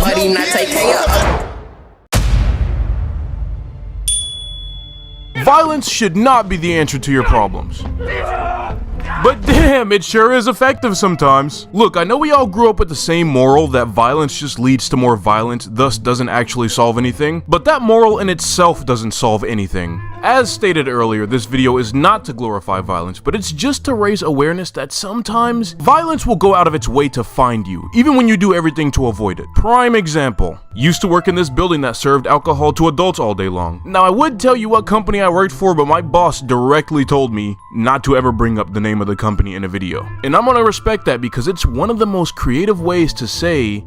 but he not taking care of. Violence should not be the answer to your problems. But damn, it sure is effective sometimes. Look, I know we all grew up with the same moral that violence just leads to more violence, thus doesn't actually solve anything, but that moral in itself doesn't solve anything. As stated earlier, this video is not to glorify violence, but it's just to raise awareness that sometimes violence will go out of its way to find you, even when you do everything to avoid it. Prime example, used to work in this building that served alcohol to adults all day long. Now I would tell you what company I worked for, but my boss directly told me not to ever bring up the name of the company in a video. And I'm gonna respect that because it's one of the most creative ways to say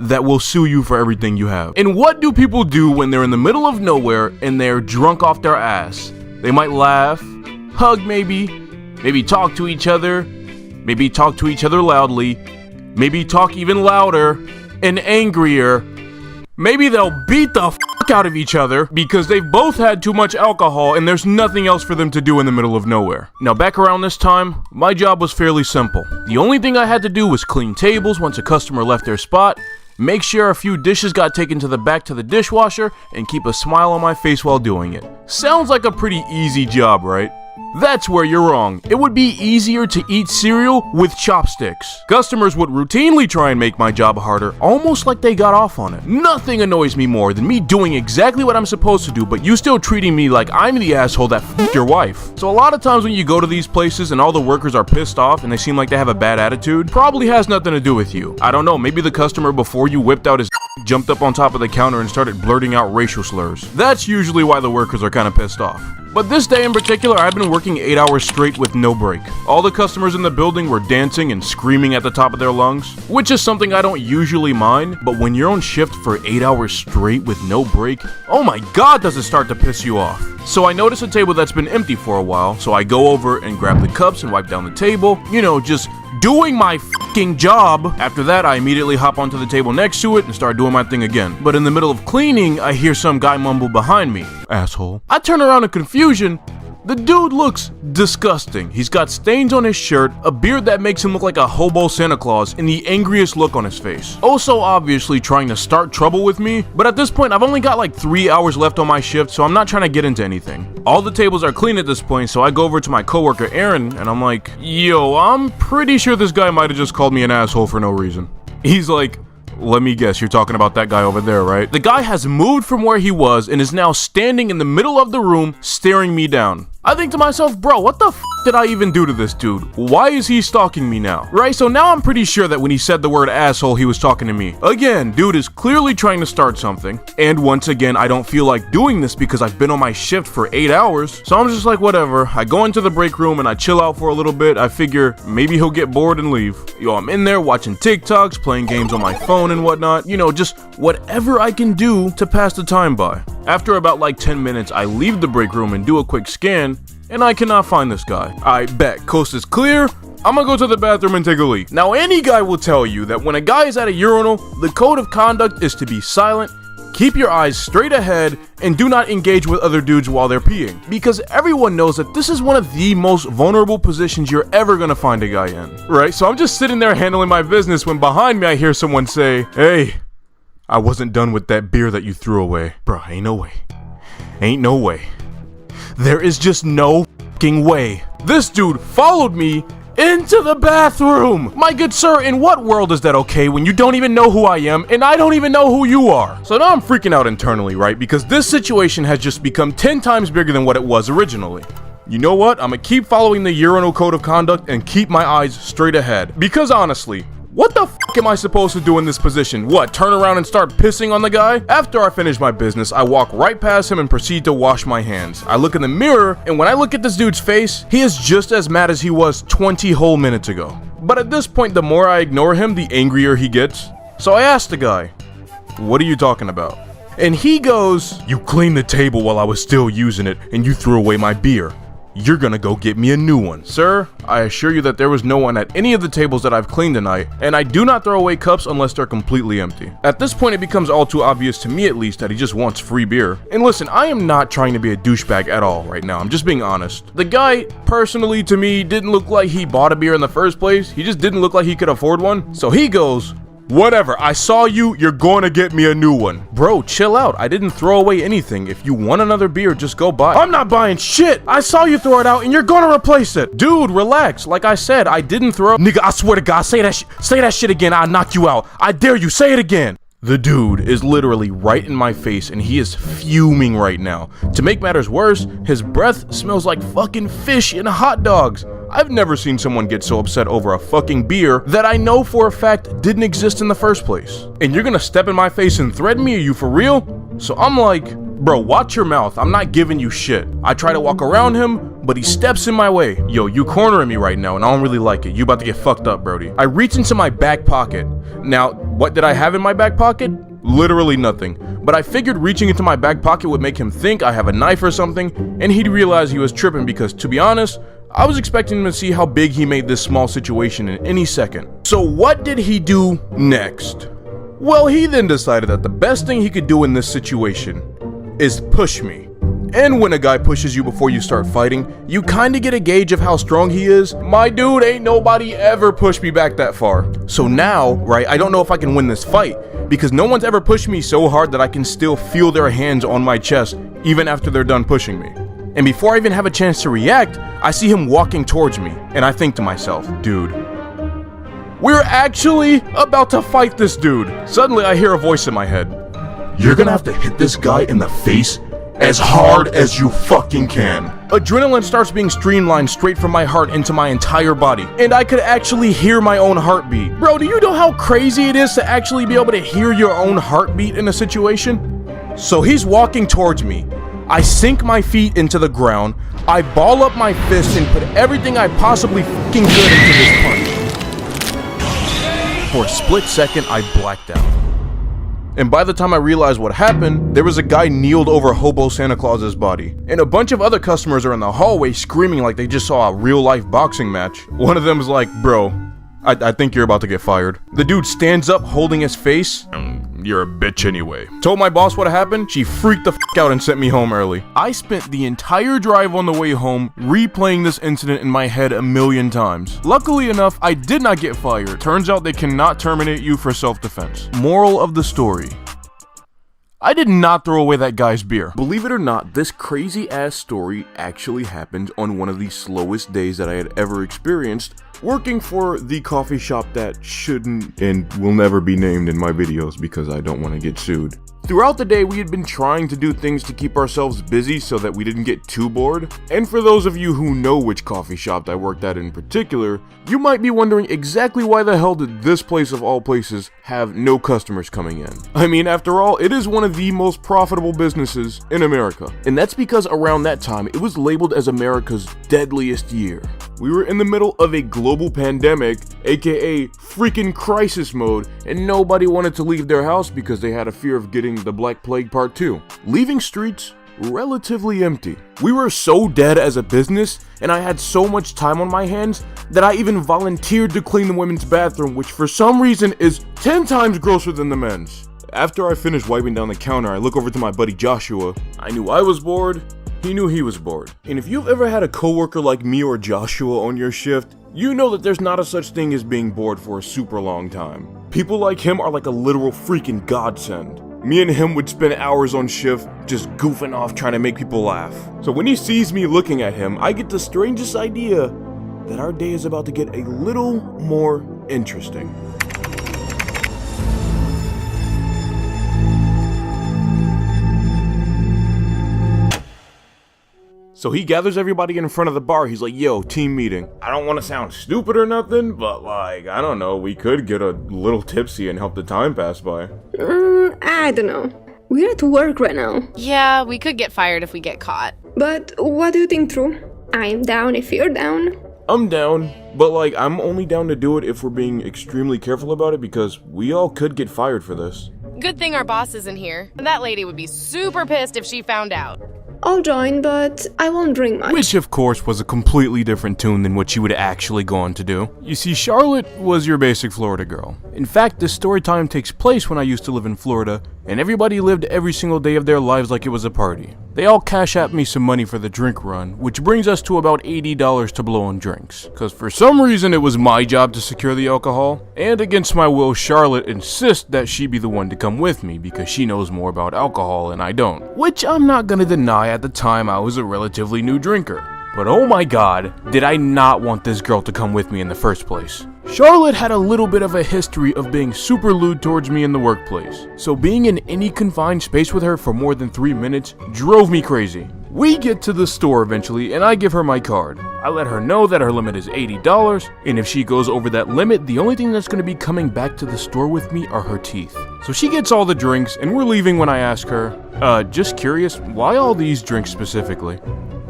that will sue you for everything you have. And what do people do when they're in the middle of nowhere and they're drunk off their ass? They might laugh, hug maybe talk to each other, maybe talk to each other loudly, maybe talk even louder and angrier. Maybe they'll beat the fuck out of each other because they've both had too much alcohol and there's nothing else for them to do in the middle of nowhere. Now back around this time, my job was fairly simple. The only thing I had to do was clean tables once a customer left their spot, make sure a few dishes got taken to the back to the dishwasher, and keep a smile on my face while doing it. Sounds like a pretty easy job, right? That's where you're wrong. It would be easier to eat cereal with chopsticks. Customers would routinely try and make my job harder, almost like they got off on it. Nothing annoys me more than me doing exactly what I'm supposed to do, but you still treating me like I'm the asshole that f***ed your wife. So a lot of times when you go to these places and all the workers are pissed off and they seem like they have a bad attitude, probably has nothing to do with you. I don't know, maybe the customer before you whipped out his jumped up on top of the counter and started blurting out racial slurs. That's usually why the workers are kind of pissed off. But this day in particular, I've been working 8 hours straight with no break. All the customers in the building were dancing and screaming at the top of their lungs, which is something I don't usually mind, but when you're on shift for 8 hours straight with no break, oh my god, does it start to piss you off. So I notice a table that's been empty for a while, so I go over and grab the cups and wipe down the table, you know, just doing my fucking job. After that, I immediately hop onto the table next to it and start doing my thing again. But in the middle of cleaning, I hear some guy mumble behind me, "Asshole." I turn around in confusion. The dude looks disgusting. He's got stains on his shirt, a beard that makes him look like a hobo Santa Claus, and the angriest look on his face. Also obviously trying to start trouble with me, but at this point I've only got like 3 hours left on my shift, so I'm not trying to get into anything. All the tables are clean at this point, so I go over to my coworker Aaron, and I'm like, "Yo, I'm pretty sure this guy might have just called me an asshole for no reason." He's like, "Let me guess, you're talking about that guy over there, right?" The guy has moved from where he was and is now standing in the middle of the room, staring me down. I think to myself, bro, what the f did I even do to this dude? Why is he stalking me now? Right, so now I'm pretty sure that when he said the word asshole, he was talking to me. Again, dude is clearly trying to start something. And once again, I don't feel like doing this because I've been on my shift for 8 hours. So I'm just like, whatever. I go into the break room and I chill out for a little bit. I figure maybe he'll get bored and leave. Yo, I'm in there watching TikToks, playing games on my phone and whatnot. You know, just whatever I can do to pass the time by. After about like 10 minutes, I leave the break room and do a quick scan, and I cannot find this guy. I bet, coast is clear. I'm gonna go to the bathroom and take a leak. Now, any guy will tell you that when a guy is at a urinal, the code of conduct is to be silent, keep your eyes straight ahead, and do not engage with other dudes while they're peeing. Because everyone knows that this is one of the most vulnerable positions you're ever gonna find a guy in. Right, so I'm just sitting there handling my business when behind me I hear someone say, "Hey, I wasn't done with that beer that you threw away." Bro, ain't no way. Ain't no way. There is just no fucking way. This dude followed me into the bathroom. My good sir, in what world is that okay when you don't even know who I am and I don't even know who you are? So now I'm freaking out internally, right? Because this situation has just become 10 times bigger than what it was originally. You know what? I'm gonna keep following the urinal code of conduct and keep my eyes straight ahead. Because honestly, what the f am I supposed to do in this position? What, turn around and start pissing on the guy? After I finish my business, I walk right past him and proceed to wash my hands. I look in the mirror, and when I look at this dude's face, he is just as mad as he was 20 whole minutes ago. But at this point, the more I ignore him, the angrier he gets. So I asked the guy, "What are you talking about?" And he goes, "You cleaned the table while I was still using it, and you threw away my beer. You're gonna go get me a new one." Sir, I assure you that there was no one at any of the tables that I've cleaned tonight, and I do not throw away cups unless they're completely empty. At this point, it becomes all too obvious to me at least that he just wants free beer. And listen, I am not trying to be a douchebag at all right now, I'm just being honest. The guy, personally to me, didn't look like he bought a beer in the first place. He just didn't look like he could afford one. So he goes, Whatever, I saw you, you're gonna get me a new one. Bro, chill out, I didn't throw away anything. If you want another beer, just go buy it. I'm not buying shit! I saw you throw it out and you're gonna replace it. Dude, relax. Like I said, I didn't throw— Nigga, I swear to God, say that shit again, I'll knock you out. I dare you, say it again. The dude is literally right in my face and he is fuming right now. To make matters worse, his breath smells like fucking fish and hot dogs. I've never seen someone get so upset over a fucking beer that I know for a fact didn't exist in the first place. And you're gonna step in my face and threaten me? Are you for real? So I'm like, bro, watch your mouth. I'm not giving you shit. I try to walk around him, but he steps in my way. Yo, you cornering me right now and I don't really like it. You about to get fucked up, Brody. I reach into my back pocket. Now, what did I have in my back pocket? Literally nothing. But I figured reaching into my back pocket would make him think I have a knife or something, and he'd realize he was tripping because, to be honest, I was expecting him to see how big he made this small situation in any second. So what did he do next? Well, he then decided that the best thing he could do in this situation is push me. And when a guy pushes you before you start fighting, you kinda get a gauge of how strong he is. My dude, ain't nobody ever pushed me back that far. So now, right, I don't know if I can win this fight, because no one's ever pushed me so hard that I can still feel their hands on my chest, even after they're done pushing me. And before I even have a chance to react, I see him walking towards me, and I think to myself, dude, we're actually about to fight this dude. Suddenly I hear a voice in my head. You're gonna have to hit this guy in the face as hard as you fucking can. Adrenaline starts being streamlined straight from my heart into my entire body, and I could actually hear my own heartbeat. Bro, do you know how crazy it is to actually be able to hear your own heartbeat in a situation? So he's walking towards me. I sink my feet into the ground, I ball up my fist and put everything I possibly fucking could into this punch. For a split second, I blacked out. And by the time I realized what happened, there was a guy kneeled over Hobo Santa Claus's body. And a bunch of other customers are in the hallway screaming like they just saw a real-life boxing match. One of them is like, bro, I think you're about to get fired. The dude stands up holding his face. You're a bitch anyway. Told my boss what happened. She freaked the fuck out and sent me home early. I spent the entire drive on the way home replaying this incident in my head a million times. Luckily enough, I did not get fired. Turns out they cannot terminate you for self-defense. Moral of the story: I did not throw away that guy's beer. Believe it or not, this crazy ass story actually happened on one of the slowest days that I had ever experienced working for the coffee shop that shouldn't and will never be named in my videos because I don't want to get sued. Throughout the day, we had been trying to do things to keep ourselves busy so that we didn't get too bored. And for those of you who know which coffee shop I worked at in particular, you might be wondering exactly why the hell did this place of all places have no customers coming in. I mean, after all, it is one of the most profitable businesses in America. And that's because around that time, it was labeled as America's deadliest year. We were in the middle of a global pandemic, aka freaking crisis mode, and nobody wanted to leave their house because they had a fear of getting the Black Plague Part 2. Leaving streets relatively empty. We were so dead as a business, and I had so much time on my hands that I even volunteered to clean the women's bathroom, which for some reason is 10 times grosser than the men's. After I finished wiping down the counter, I look over to my buddy Joshua. I knew I was bored. He knew he was bored. And if you've ever had a coworker like me or Joshua on your shift, you know that there's not a such thing as being bored for a super long time. People like him are like a literal freaking godsend. Me and him would spend hours on shift just goofing off trying to make people laugh. So when he sees me looking at him, I get the strangest idea that our day is about to get a little more interesting. So he gathers everybody in front of the bar. He's like, yo, team meeting. I don't want to sound stupid or nothing, but like, I don't know, we could get a little tipsy and help the time pass by. I don't know. We're at work right now. Yeah, we could get fired if we get caught. But what do you think, True? I'm down if you're down. I'm down, but like, I'm only down to do it if we're being extremely careful about it because we all could get fired for this. Good thing our boss isn't here. That lady would be super pissed if she found out. I'll join, but I won't drink much. Which, of course, was a completely different tune than what you would actually go on to do. You see, Charlotte was your basic Florida girl. In fact, this story time takes place when I used to live in Florida, and everybody lived every single day of their lives like it was a party. They all cash at me some money for the drink run, which brings us to about $80 to blow on drinks. Cause for some reason it was my job to secure the alcohol, and against my will Charlotte insists that she be the one to come with me because she knows more about alcohol and I don't. Which I'm not gonna deny, at the time I was a relatively new drinker. But oh my god, did I not want this girl to come with me in the first place. Charlotte had a little bit of a history of being super lewd towards me in the workplace, so being in any confined space with her for more than 3 minutes drove me crazy. We get to the store eventually and I give her my card. I let her know that her limit is $80, and if she goes over that limit, the only thing that's going to be coming back to the store with me are her teeth. So she gets all the drinks and we're leaving when I ask her, just curious, why all these drinks specifically?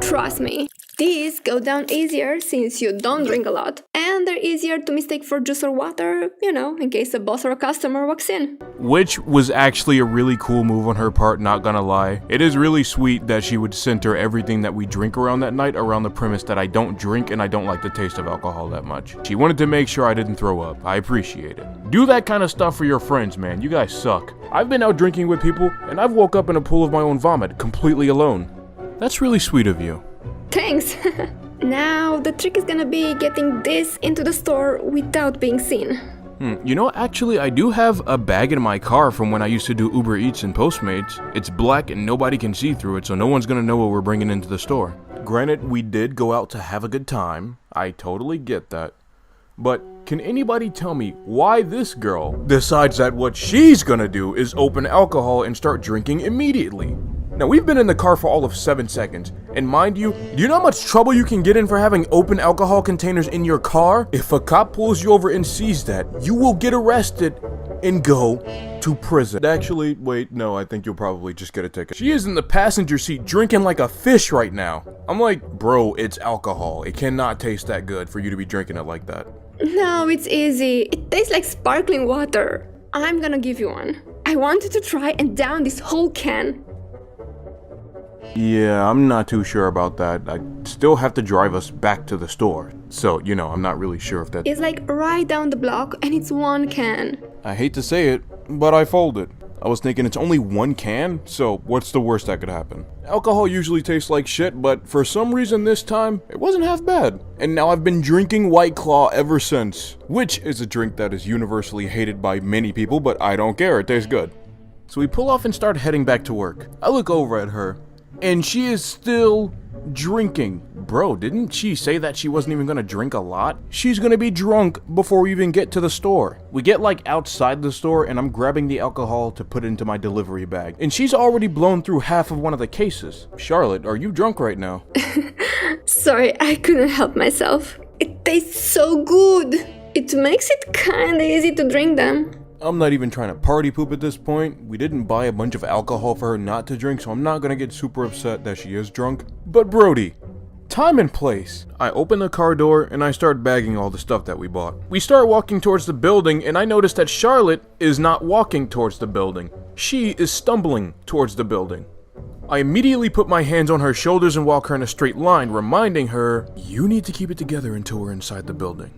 Trust me, these go down easier since you don't drink a lot, and they're easier to mistake for juice or water, you know, in case a boss or a customer walks in. Which was actually a really cool move on her part, not gonna lie. It is really sweet that she would center everything that we drink around that night around the premise that I don't drink and I don't like the taste of alcohol that much. She wanted to make sure I didn't throw up. I appreciate it. Do that kind of stuff for your friends, man. You guys suck. I've been out drinking with people and I've woke up in a pool of my own vomit, completely alone. That's really sweet of you. Thanks! Now, the trick is gonna be getting this into the store without being seen. You know, actually, I do have a bag in my car from when I used to do Uber Eats and Postmates. It's black and nobody can see through it, so no one's gonna know what we're bringing into the store. Granted, we did go out to have a good time. I totally get that. But can anybody tell me why this girl decides that what she's gonna do is open alcohol and start drinking immediately? Now, we've been in the car for all of 7 seconds, and mind you, do you know how much trouble you can get in for having open alcohol containers in your car? If a cop pulls you over and sees that, you will get arrested and go to prison. Actually, wait, no, I think you'll probably just get a ticket. She is in the passenger seat drinking like a fish right now. I'm like, bro, it's alcohol. It cannot taste that good for you to be drinking it like that. No, it's easy. It tastes like sparkling water. I'm gonna give you one. I want you to try and down this whole can. Yeah, I'm not too sure about that. I still have to drive us back to the store. So, you know, I'm not really sure if that... It's like right down the block and it's one can. I hate to say it, but I folded. I was thinking it's only one can, so what's the worst that could happen? Alcohol usually tastes like shit, but for some reason this time, it wasn't half bad. And now I've been drinking White Claw ever since, which is a drink that is universally hated by many people, but I don't care, it tastes good. So we pull off and start heading back to work. I look over at her, and she is still drinking. Bro, didn't she say that she wasn't even gonna drink a lot? She's gonna be drunk before we even get to the store. We get like outside the store and I'm grabbing the alcohol to put into my delivery bag. And she's already blown through half of one of the cases. Charlotte, are you drunk right now? Sorry, I couldn't help myself. It tastes so good. It makes it kinda easy to drink them. I'm not even trying to party poop at this point. We didn't buy a bunch of alcohol for her not to drink, so I'm not gonna get super upset that she is drunk. But Brody, time and place. I open the car door and I start bagging all the stuff that we bought. We start walking towards the building and I notice that Charlotte is not walking towards the building. She is stumbling towards the building. I immediately put my hands on her shoulders and walk her in a straight line, reminding her, you need to keep it together until we're inside the building.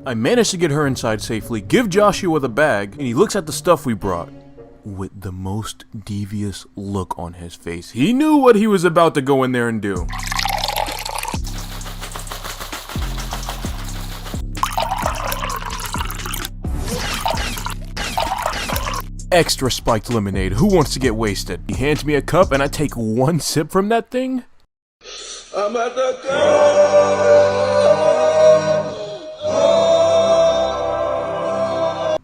I managed to get her inside safely, give Joshua the bag, and he looks at the stuff we brought with the most devious look on his face. He knew what he was about to go in there and do. Extra spiked lemonade. Who wants to get wasted? He hands me a cup and I take one sip from that thing. I'm at the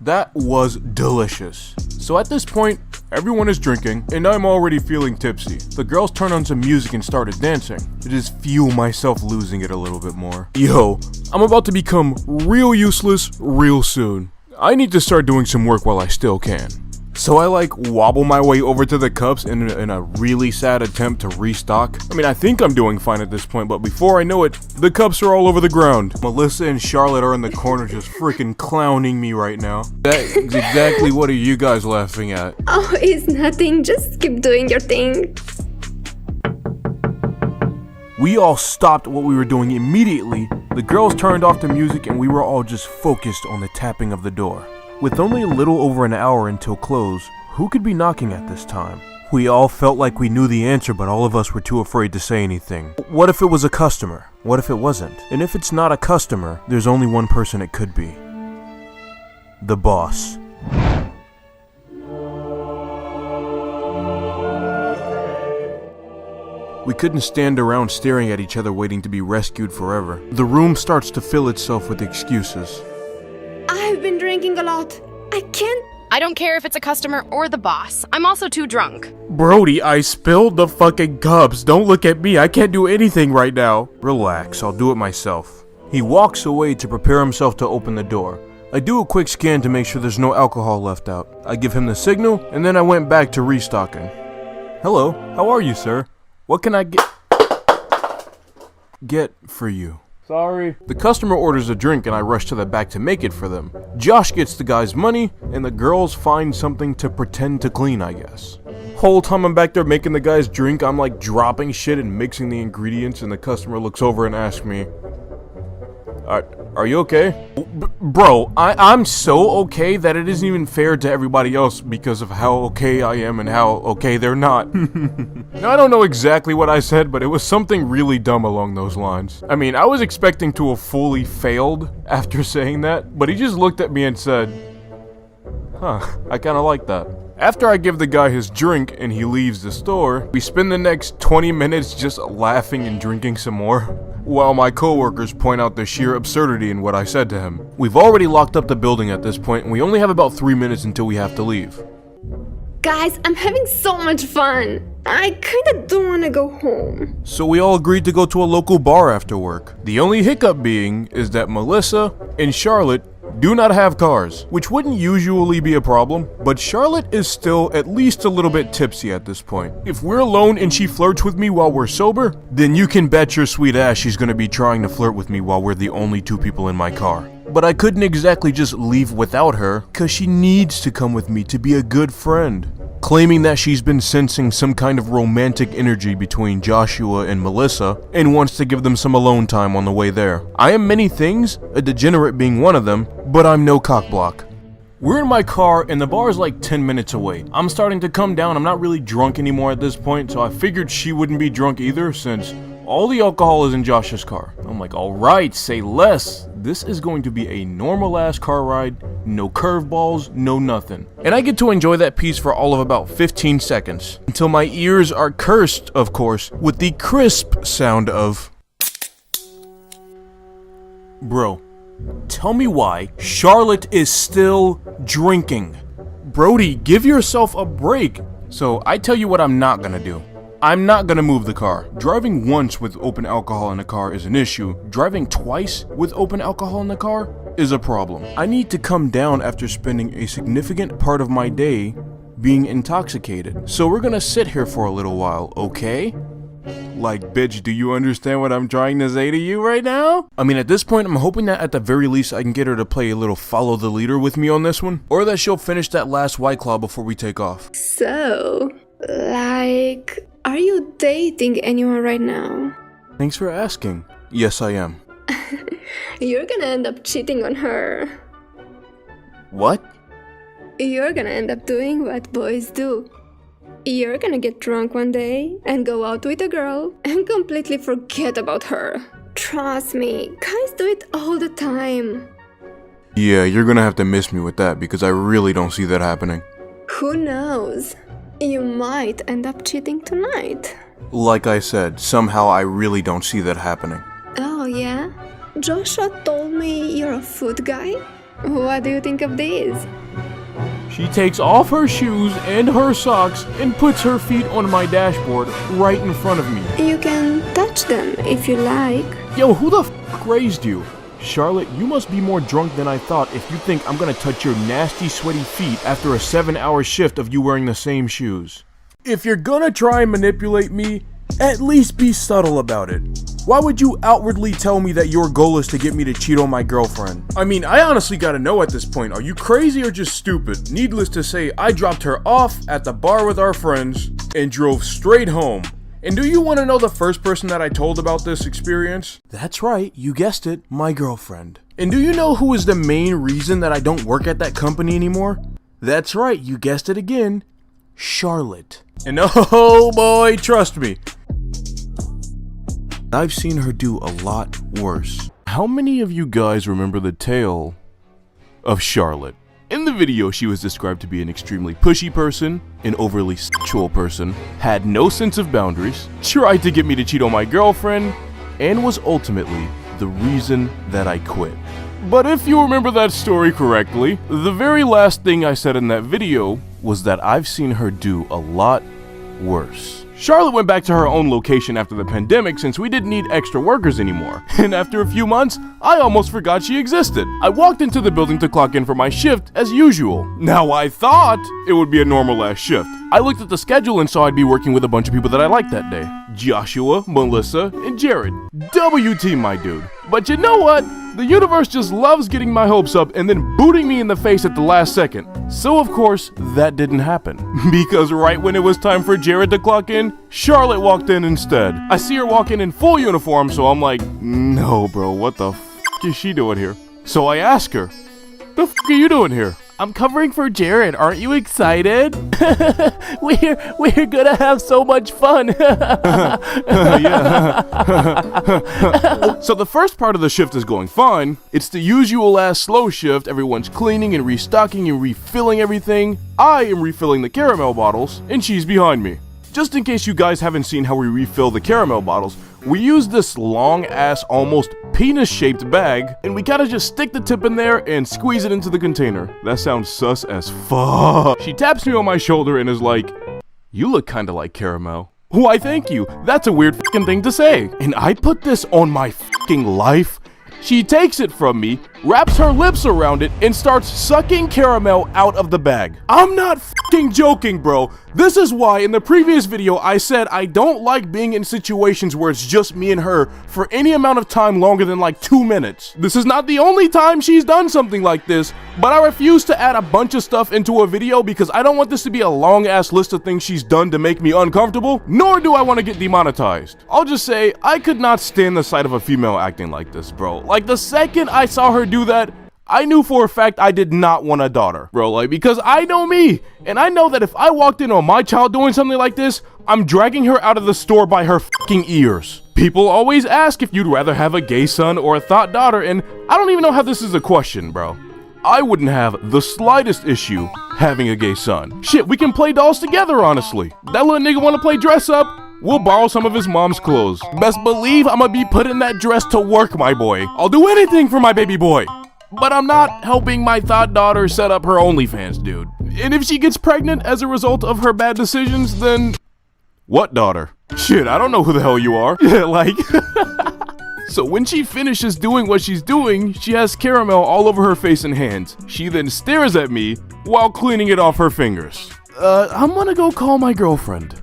That was delicious. So at this point, everyone is drinking, and I'm already feeling tipsy. The girls turned on some music and started dancing. To just feel myself losing it a little bit more. Yo, I'm about to become real useless real soon. I need to start doing some work while I still can. So I like wobble my way over to the cups in a really sad attempt to restock. I mean, I think I'm doing fine at this point, but before I know it, the cups are all over the ground. Melissa and Charlotte are in the corner just freaking clowning me right now. That's exactly what are you guys laughing at? Oh, it's nothing. Just keep doing your thing. We all stopped what we were doing immediately. The girls turned off the music and we were all just focused on the tapping of the door. With only a little over an hour until close, who could be knocking at this time? We all felt like we knew the answer, but all of us were too afraid to say anything. What if it was a customer? What if it wasn't? And if it's not a customer, there's only one person it could be. The boss. We couldn't stand around staring at each other waiting to be rescued forever. The room starts to fill itself with excuses. I've been drinking a lot. I can't. I don't care if it's a customer or the boss. I'm also too drunk. Brody, I spilled the fucking cups. Don't look at me. I can't do anything right now. Relax, I'll do it myself. He walks away to prepare himself to open the door. I do a quick scan to make sure there's no alcohol left out. I give him the signal, and then I went back to restocking. Hello, how are you, sir? What can I get for you? Sorry. The customer orders a drink and I rush to the back to make it for them. Josh gets the guy's money and the girls find something to pretend to clean, I guess. Whole time I'm back there making the guy's drink, I'm like dropping shit and mixing the ingredients, and the customer looks over and asks me, are you okay? Bro, I'm so okay that it isn't even fair to everybody else because of how okay I am and how okay they're not. Now, I don't know exactly what I said, but it was something really dumb along those lines. I mean, I was expecting to have fully failed after saying that, but he just looked at me and said, huh, I kinda like that. After I give the guy his drink and he leaves the store, we spend the next 20 minutes just laughing and drinking some more, while my coworkers point out the sheer absurdity in what I said to him. We've already locked up the building at this point, and we only have about 3 minutes until we have to leave. Guys, I'm having so much fun. I kinda don't wanna go home. So we all agreed to go to a local bar after work. The only hiccup being is that Melissa and Charlotte do not have cars, which wouldn't usually be a problem, but Charlotte is still at least a little bit tipsy at this point. If we're alone and she flirts with me while we're sober, then you can bet your sweet ass she's gonna be trying to flirt with me while we're the only 2 people in my car. But I couldn't exactly just leave without her, cause she needs to come with me to be a good friend. Claiming that she's been sensing some kind of romantic energy between Joshua and Melissa and wants to give them some alone time on the way there. I am many things, a degenerate being one of them, but I'm no cockblock. We're in my car and the bar is like 10 minutes away. I'm starting to come down. I'm not really drunk anymore at this point, so I figured she wouldn't be drunk either since all the alcohol is in Josh's car. I'm like, alright, say less. This is going to be a normal ass car ride, no curveballs, no nothing. And I get to enjoy that piece for all of about 15 seconds, until my ears are cursed, of course, with the crisp sound of... Bro, tell me why Charlotte is still drinking. Brody, give yourself a break. So I tell you what I'm not gonna do. I'm not gonna move the car. Driving once with open alcohol in the car is an issue. Driving twice with open alcohol in the car is a problem. I need to come down after spending a significant part of my day being intoxicated. So we're gonna sit here for a little while, okay? Like, bitch, do you understand what I'm trying to say to you right now? I mean, at this point, I'm hoping that at the very least I can get her to play a little follow the leader with me on this one, or that she'll finish that last White Claw before we take off. So, like, are you dating anyone right now? Thanks for asking. Yes, I am. You're gonna end up cheating on her. What? You're gonna end up doing what boys do. You're gonna get drunk one day and go out with a girl and completely forget about her. Trust me, guys do it all the time. Yeah, you're gonna have to miss me with that because I really don't see that happening. Who knows? You might end up cheating tonight. Like I said, somehow I really don't see that happening. Oh yeah? Joshua told me you're a food guy? What do you think of this? She takes off her shoes and her socks and puts her feet on my dashboard right in front of me. You can touch them if you like. Yo, who the f*** raised you? Charlotte, you must be more drunk than I thought if you think I'm gonna touch your nasty, sweaty feet after a 7-hour shift of you wearing the same shoes. If you're gonna try and manipulate me, at least be subtle about it. Why would you outwardly tell me that your goal is to get me to cheat on my girlfriend? I mean, I honestly gotta know at this point, are you crazy or just stupid? Needless to say, I dropped her off at the bar with our friends and drove straight home. And do you want to know the first person that I told about this experience? That's right, you guessed it, my girlfriend. And do you know who is the main reason that I don't work at that company anymore? That's right, you guessed it again. Charlotte. And oh boy, trust me, I've seen her do a lot worse. How many of you guys remember the tale of Charlotte? In the video, she was described to be an extremely pushy person, an overly sexual person, had no sense of boundaries, tried to get me to cheat on my girlfriend, and was ultimately the reason that I quit. But if you remember that story correctly, the very last thing I said in that video was that I've seen her do a lot worse. Charlotte went back to her own location after the pandemic since we didn't need extra workers anymore. And after a few months, I almost forgot she existed. I walked into the building to clock in for my shift as usual. Now I thought it would be a normal ass shift. I looked at the schedule and saw I'd be working with a bunch of people that I liked that day. Joshua, Melissa, and Jared. WT, my dude. But you know what? The universe just loves getting my hopes up and then booting me in the face at the last second. So of course, that didn't happen. Because right when it was time for Jared to clock in, Charlotte walked in instead. I see her walk in full uniform, so I'm like, no bro, what the f is she doing here? So I ask her, the f are you doing here? I'm covering for Jared, aren't you excited? we're gonna have so much fun. So the first part of the shift is going fine. It's the usual ass slow shift. Everyone's cleaning and restocking and refilling everything. I am refilling the caramel bottles, and she's behind me. Just in case you guys haven't seen how we refill the caramel bottles, we use this long ass, almost penis shaped bag, and we kinda just stick the tip in there and squeeze it into the container. That sounds sus as fuck. She taps me on my shoulder and is like, you look kinda like caramel. Why thank you, that's a weird fucking thing to say. And I put this on my fucking life. She takes it from me, wraps her lips around it, and starts sucking caramel out of the bag. I'm not fucking joking, bro. This is why in the previous video I said I don't like being in situations where it's just me and her for any amount of time longer than like 2 minutes. This is not the only time she's done something like this, but I refuse to add a bunch of stuff into a video because I don't want this to be a long ass list of things she's done to make me uncomfortable, nor do I want to get demonetized. I'll just say, I could not stand the sight of a female acting like this, bro. Like the second I saw her do that, I knew for a fact I did not want a daughter, bro, like, because I know me, and I know that if I walked in on my child doing something like this, I'm dragging her out of the store by her fucking ears. People always ask if you'd rather have a gay son or a thought daughter, and I don't even know how this is a question, bro. I wouldn't have the slightest issue having a gay son. Shit, we can play dolls together, honestly. That little nigga wanna play dress up? We'll borrow some of his mom's clothes. Best believe I'ma be putting that dress to work, my boy. I'll do anything for my baby boy. But I'm not helping my thought daughter set up her OnlyFans, dude. And if she gets pregnant as a result of her bad decisions, then... What daughter? Shit, I don't know who the hell you are. Yeah, like... So when she finishes doing what she's doing, she has caramel all over her face and hands. She then stares at me while cleaning it off her fingers. I'm gonna go call my girlfriend.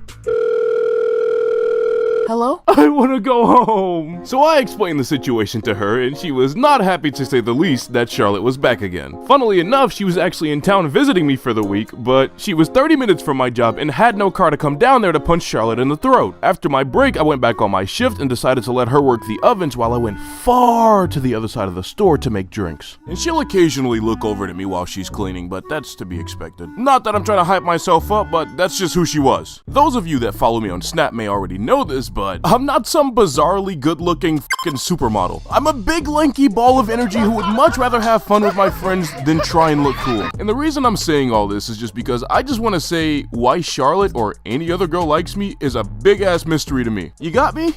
Hello? I want to go home. So I explained the situation to her, and she was not happy, to say the least, that Charlotte was back again. Funnily enough, she was actually in town visiting me for the week, but she was 30 minutes from my job and had no car to come down there to punch Charlotte in the throat. After my break, I went back on my shift and decided to let her work the ovens while I went far to the other side of the store to make drinks. And she'll occasionally look over at me while she's cleaning, but that's to be expected. Not that I'm trying to hype myself up, but that's just who she was. Those of you that follow me on Snap may already know this, but I'm not some bizarrely good-looking fucking supermodel. I'm a big lanky ball of energy who would much rather have fun with my friends than try and look cool. And the reason I'm saying all this is just because I just want to say why Charlotte or any other girl likes me is a big-ass mystery to me. You got me?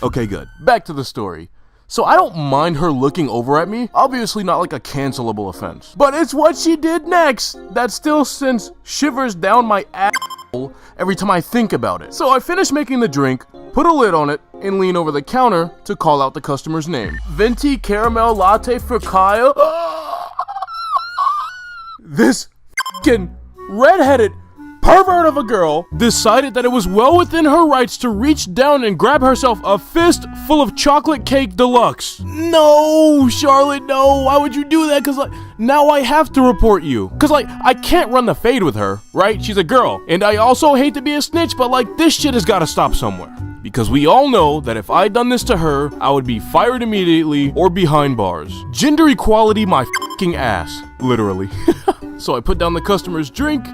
Okay, good. Back to the story. So I don't mind her looking over at me, obviously not like a cancelable offense. But it's what she did next that still sends shivers down my asshole every time I think about it. So I finish making the drink, put a lid on it, and lean over the counter to call out the customer's name. Venti caramel latte for Kyle. This fucking redheaded pervert of a girl decided that it was well within her rights to reach down and grab herself a fist full of chocolate cake deluxe. No, Charlotte, no. Why would you do that? Cause like, now I have to report you. Cause like, I can't run the fade with her, right? She's a girl. And I also hate to be a snitch, but like, this shit has gotta stop somewhere. Because we all know that if I'd done this to her, I would be fired immediately or behind bars. Gender equality my fucking ass. Literally. So I put down the customer's drink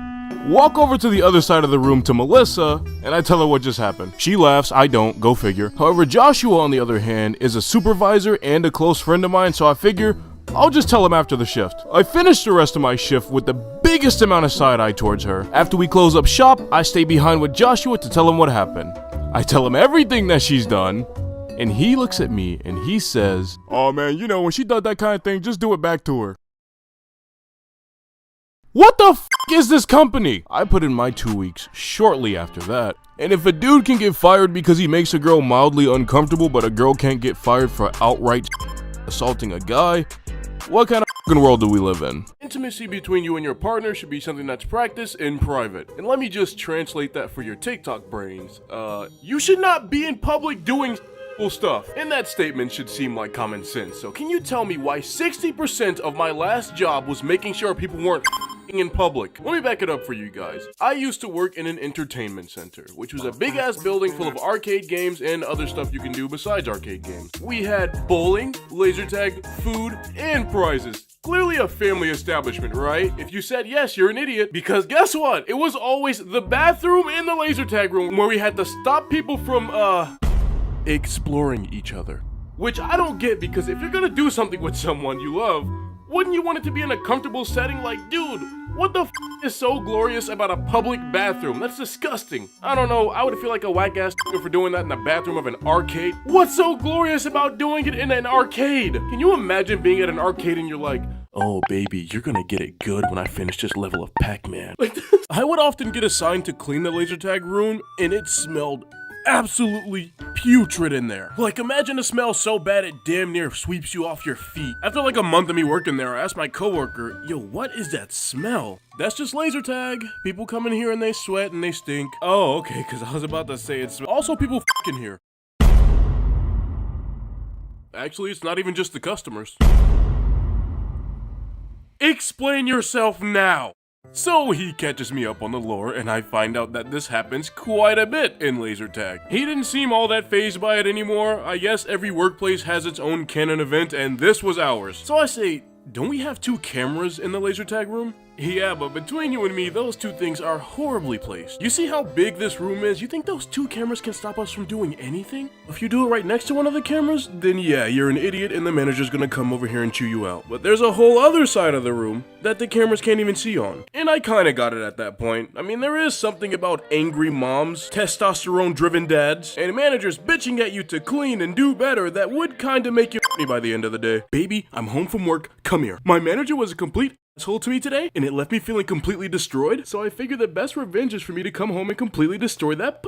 Walk over to the other side of the room to Melissa, and I tell her what just happened. She laughs, I don't, go figure. However, Joshua, on the other hand, is a supervisor and a close friend of mine, so I figure I'll just tell him after the shift. I finished the rest of my shift with the biggest amount of side-eye towards her. After we close up shop, I stay behind with Joshua to tell him what happened. I tell him everything that she's done, and he looks at me and he says, "Oh man, you know, when she does that kind of thing, just do it back to her." What the f*** is this company? I put in my 2 weeks shortly after that. And if a dude can get fired because he makes a girl mildly uncomfortable, but a girl can't get fired for outright assaulting a guy, what kind of f***ing world do we live in? Intimacy between you and your partner should be something that's practiced in private. And let me just translate that for your TikTok brains. You should not be in public doing stuff. And that statement should seem like common sense. So can you tell me why 60% of my last job was making sure people weren't in public? Let me back it up for you guys. I used to work in an entertainment center, which was a big ass building full of arcade games and other stuff you can do besides arcade games. We had bowling, laser tag, food, and prizes. Clearly a family establishment, right? If you said yes, you're an idiot, because guess what? It was always the bathroom and the laser tag room where we had to stop people from, exploring each other. Which I don't get, because if you're gonna do something with someone you love, wouldn't you want it to be in a comfortable setting? Like, dude, what the f is so glorious about a public bathroom? That's disgusting. I don't know, I would feel like a whack ass for doing that in the bathroom of an arcade. What's so glorious about doing it in an arcade? Can you imagine being at an arcade and you're like, "Oh baby, you're gonna get it good when I finish this level of Pac-Man." Like, I would often get assigned to clean the laser tag room, and it smelled absolutely putrid in there. Like, imagine a smell so bad it damn near sweeps you off your feet. After like a month of me working there, I asked my coworker, "Yo, what is that smell?" "That's just laser tag. People come in here and they sweat and they stink." "Oh, okay," because I was about to say it's also people f***ing here. Actually, it's not even just the customers. Explain yourself now. So he catches me up on the lore, and I find out that this happens quite a bit in laser tag. He didn't seem all that fazed by it anymore. I guess every workplace has its own canon event, and this was ours. So I say, "Don't we have 2 cameras in the laser tag room?" "Yeah, but between you and me, those 2 things are horribly placed. You see how big this room is? You think those 2 cameras can stop us from doing anything? If you do it right next to one of the cameras, then yeah, you're an idiot and the manager's gonna come over here and chew you out. But there's a whole other side of the room that the cameras can't even see on." And I kinda got it at that point. I mean, there is something about angry moms, testosterone-driven dads, and managers bitching at you to clean and do better that would kinda make you me by the end of the day. "Baby, I'm home from work, come here. My manager was a complete asshole to me today, and it left me feeling completely destroyed, so I figured the best revenge is for me to come home and completely destroy that."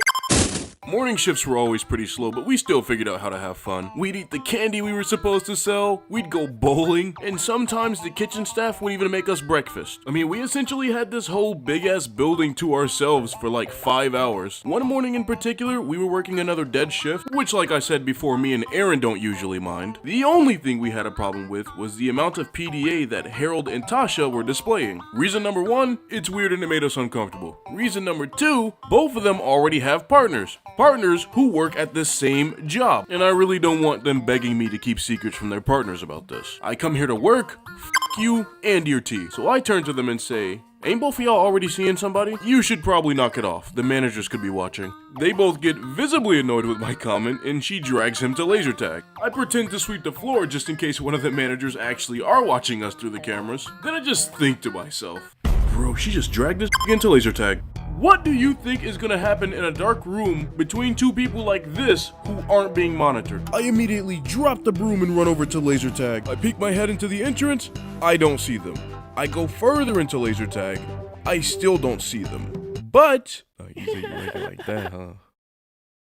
Morning shifts were always pretty slow, but we still figured out how to have fun. We'd eat the candy we were supposed to sell, we'd go bowling, and sometimes the kitchen staff would even make us breakfast. I mean, we essentially had this whole big-ass building to ourselves for like 5 hours. One morning in particular, we were working another dead shift, which like I said before, me and Aaron don't usually mind. The only thing we had a problem with was the amount of PDA that Harold and Tasha were displaying. Reason number 1, it's weird and it made us uncomfortable. Reason number 2, both of them already have partners. Partners who work at the same job. And I really don't want them begging me to keep secrets from their partners about this. I come here to work, f*** you and your tea. So I turn to them and say, "Ain't both of y'all already seeing somebody? You should probably knock it off. The managers could be watching." They both get visibly annoyed with my comment, and she drags him to laser tag. I pretend to sweep the floor just in case one of the managers actually are watching us through the cameras. Then I just think to myself, bro, she just dragged this into laser tag. What do you think is gonna happen in a dark room between 2 people like this who aren't being monitored? I immediately drop the broom and run over to laser tag. I peek my head into the entrance, I don't see them. I go further into laser tag, I still don't see them. But, you think you make it like that, huh?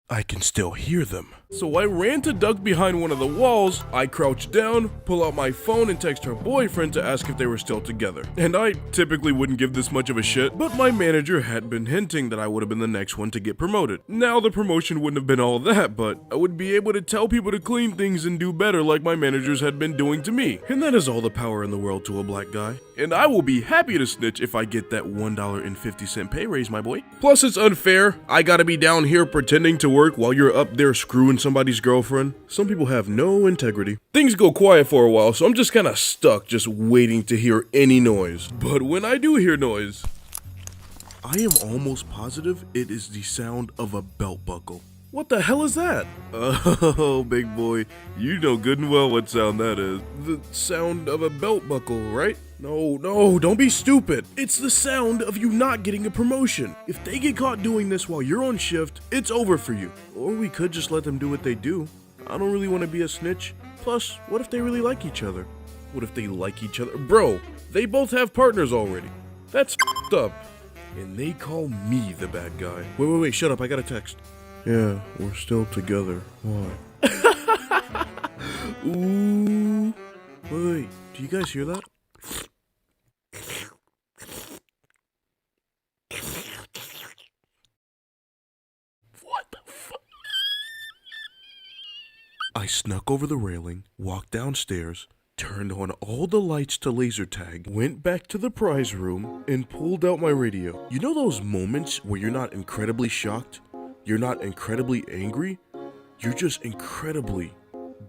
I can still hear them. So I ran to duck behind one of the walls, I crouched down, pull out my phone and text her boyfriend to ask if they were still together. And I typically wouldn't give this much of a shit, but my manager had been hinting that I would have been the next one to get promoted. Now the promotion wouldn't have been all that, but I would be able to tell people to clean things and do better like my managers had been doing to me. And that is all the power in the world to a black guy. And I will be happy to snitch if I get that $1.50 pay raise, my boy. Plus it's unfair, I gotta be down here pretending to work while you're up there screwing somebody's girlfriend. Some people have no integrity. Things go quiet for a while, so I'm just kinda stuck just waiting to hear any noise. But when I do hear noise, I am almost positive it is the sound of a belt buckle. What the hell is that? Oh, big boy, you know good and well what sound that is. The sound of a belt buckle, right? No, don't be stupid. It's the sound of you not getting a promotion. If they get caught doing this while you're on shift, it's over for you. Or we could just let them do what they do. I don't really want to be a snitch. Plus, what if they really like each other? What if they like each other? Bro, they both have partners already. That's f***ed up. And they call me the bad guy. Wait, shut up, I got a text. Yeah, we're still together. Why? Ooh. Wait, do you guys hear that? What the fuck? I snuck over the railing, walked downstairs, turned on all the lights to laser tag, went back to the prize room, and pulled out my radio. You know those moments where you're not incredibly shocked? You're not incredibly angry? You're just incredibly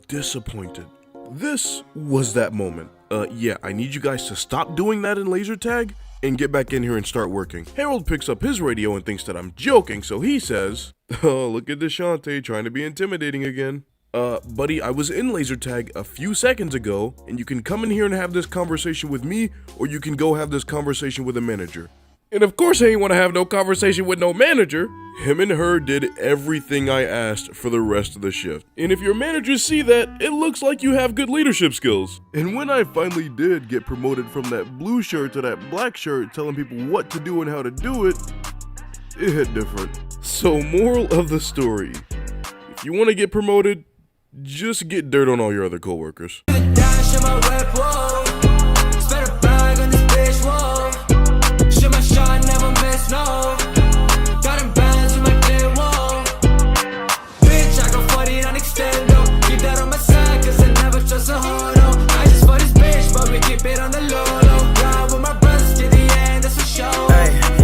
disappointed. This was that moment. Yeah, I need you guys to stop doing that in laser tag and get back in here and start working. Harold picks up his radio and thinks that I'm joking, so he says, "Oh, look at DeShante trying to be intimidating again." Buddy, I was in laser tag a few seconds ago, and you can come in here and have this conversation with me, or you can go have this conversation with a manager. And of course I ain't want to have no conversation with no manager. Him and her did everything I asked for the rest of the shift. And if your managers see that, it looks like you have good leadership skills. And when I finally did get promoted from that blue shirt to that black shirt, telling people what to do and how to do it, it hit different. So moral of the story, if you want to get promoted, just get dirt on all your other coworkers.